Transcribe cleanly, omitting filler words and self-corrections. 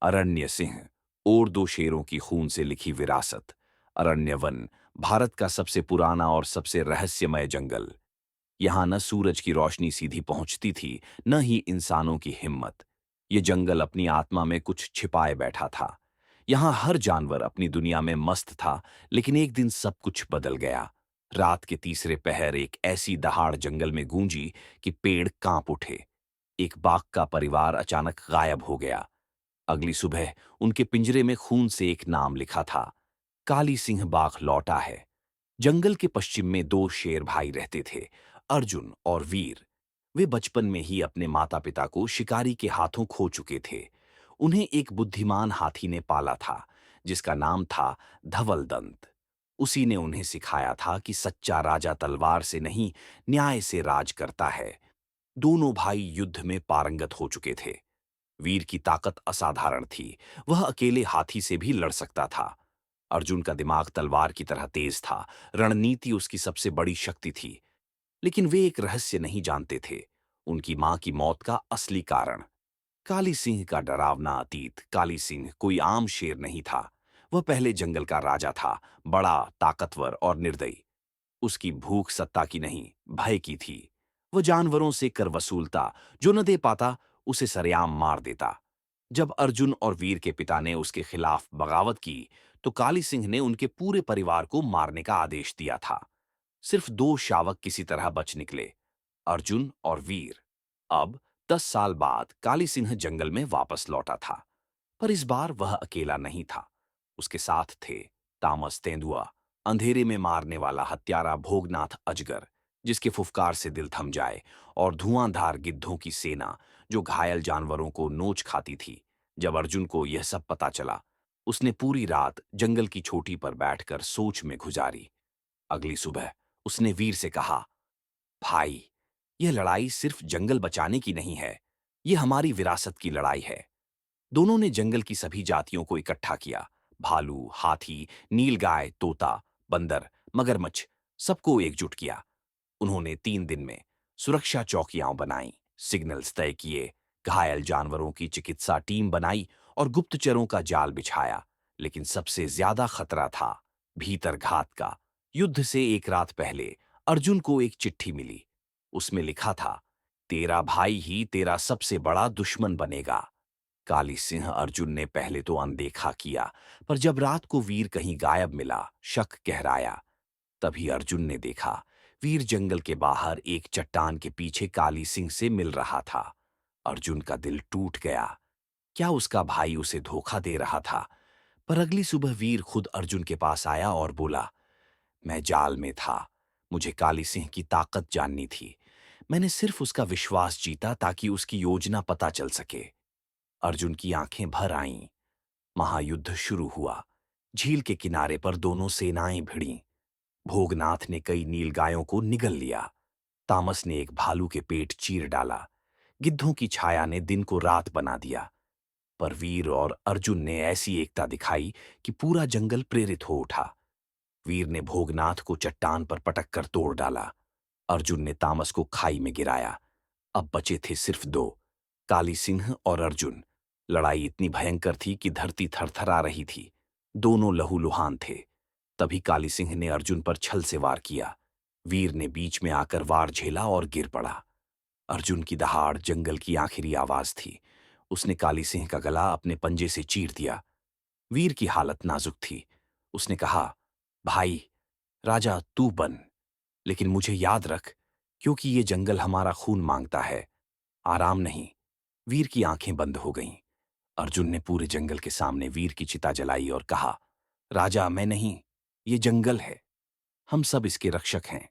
अरण्य सिंह और दो शेरों की खून से लिखी विरासत। अरण्य वन भारत का सबसे पुराना और सबसे रहस्यमय जंगल। यहाँ न सूरज की रोशनी सीधी पहुंचती थी, न ही इंसानों की हिम्मत। ये जंगल अपनी आत्मा में कुछ छिपाए बैठा था। यहाँ हर जानवर अपनी दुनिया में मस्त था, लेकिन एक दिन सब कुछ बदल गया। रात के तीसरे पहर एक ऐसी दहाड़ जंगल में गूंजी कि पेड़ कांप उठे। एक बाघ का परिवार अचानक गायब हो गया। अगली सुबह उनके पिंजरे में खून से एक नाम लिखा था, काली सिंह बाघ लौटा है। जंगल के पश्चिम में दो शेर भाई रहते थे, अर्जुन और वीर। वे बचपन में ही अपने माता पिता को शिकारी के हाथों खो चुके थे। उन्हें एक बुद्धिमान हाथी ने पाला था, जिसका नाम था धवल दंत। उसी ने उन्हें सिखाया था कि सच्चा राजा तलवार से नहीं, न्याय से राज करता है। दोनों भाई युद्ध में पारंगत हो चुके थे। वीर की ताकत असाधारण थी, वह अकेले हाथी से भी लड़ सकता था। अर्जुन का दिमाग तलवार की तरह तेज था, रणनीति उसकी सबसे बड़ी शक्ति थी। लेकिन वे एक रहस्य नहीं जानते थे, उनकी मां की मौत का असली कारण। काली सिंह का डरावना अतीत। काली सिंह कोई आम शेर नहीं था। वह पहले जंगल का राजा था, बड़ा, ताकतवर और निर्दयी। उसकी भूख सत्ता की नहीं, भय की थी। वह जानवरों से कर वसूलता, जो न दे पाता उसे सरेआम मार देता। जब अर्जुन और वीर के पिता ने उसके खिलाफ बगावत की, तो काली सिंह ने उनके पूरे परिवार को मारने का आदेश दिया था। सिर्फ दो शावक किसी तरह बच निकले, अर्जुन और वीर। अब 10 साल बाद काली सिंह जंगल में वापस लौटा था। पर इस बार वह अकेला नहीं था। उसके साथ थे तामस तेंदुआ, अंधेरे में मारने वाला हत्यारा भोगनाथ अजगर, जिसके फुफकार से दिल थम जाए, और धुआंधार गिद्धों की सेना, जो घायल जानवरों को नोच खाती थी। जब अर्जुन को यह सब पता चला, उसने पूरी रात जंगल की चोटी पर बैठकर सोच में गुजारी। अगली सुबह उसने वीर से कहा, भाई, यह लड़ाई सिर्फ जंगल बचाने की नहीं है, यह हमारी विरासत की लड़ाई है। दोनों ने जंगल की सभी जातियों को इकट्ठा किया, भालू, हाथी, नीलगाय, तोता, बंदर, मगरमच्छ, सबको एकजुट किया। उन्होंने 3 दिन में सुरक्षा चौकियां बनाई, सिग्नल्स तय किए, घायल जानवरों की चिकित्सा टीम बनाई और गुप्तचरों का जाल बिछाया। लेकिन सबसे ज्यादा खतरा था भीतरघात का। युद्ध से एक रात पहले अर्जुन को एक चिट्ठी मिली। उसमें लिखा था, तेरा भाई ही तेरा सबसे बड़ा दुश्मन बनेगा। काली सिंह अर्जुन ने पहले तो अनदेखा किया, पर जब रात को वीर कहीं गायब मिला, शक गहराया। तभी अर्जुन ने देखा, वीर जंगल के बाहर एक चट्टान के पीछे काली सिंह से मिल रहा था। अर्जुन का दिल टूट गया। क्या उसका भाई उसे धोखा दे रहा था? पर अगली सुबह वीर खुद अर्जुन के पास आया और बोला, मैं जाल में था, मुझे काली सिंह की ताकत जाननी थी। मैंने सिर्फ उसका विश्वास जीता ताकि उसकी योजना पता चल सके। अर्जुन की आंखें भर आईं। महायुद्ध शुरू हुआ। झील के किनारे पर दोनों सेनाएं भिड़ीं। भोगनाथ ने कई नीलगायों को निगल लिया। तामस ने एक भालू के पेट चीर डाला। गिद्धों की छाया ने दिन को रात बना दिया। पर वीर और अर्जुन ने ऐसी एकता दिखाई कि पूरा जंगल प्रेरित हो उठा। वीर ने भोगनाथ को चट्टान पर पटक कर तोड़ डाला। अर्जुन ने तामस को खाई में गिराया। अब बचे थे सिर्फ दो, काली सिंह और अर्जुन। लड़ाई इतनी भयंकर थी कि धरती थरथरा रही थी। दोनों लहूलुहान थे। तभी काली सिंह ने अर्जुन पर छल से वार किया। वीर ने बीच में आकर वार झेला और गिर पड़ा। अर्जुन की दहाड़ जंगल की आखिरी आवाज थी। उसने काली सिंह का गला अपने पंजे से चीर दिया। वीर की हालत नाजुक थी। उसने कहा, भाई, राजा तू बन, लेकिन मुझे याद रख, क्योंकि ये जंगल हमारा खून मांगता है, आराम नहीं। वीर की आंखें बंद हो गईं। अर्जुन ने पूरे जंगल के सामने वीर की चिता जलाई और कहा, राजा मैं नहीं, ये जंगल है। हम सब इसके रक्षक हैं।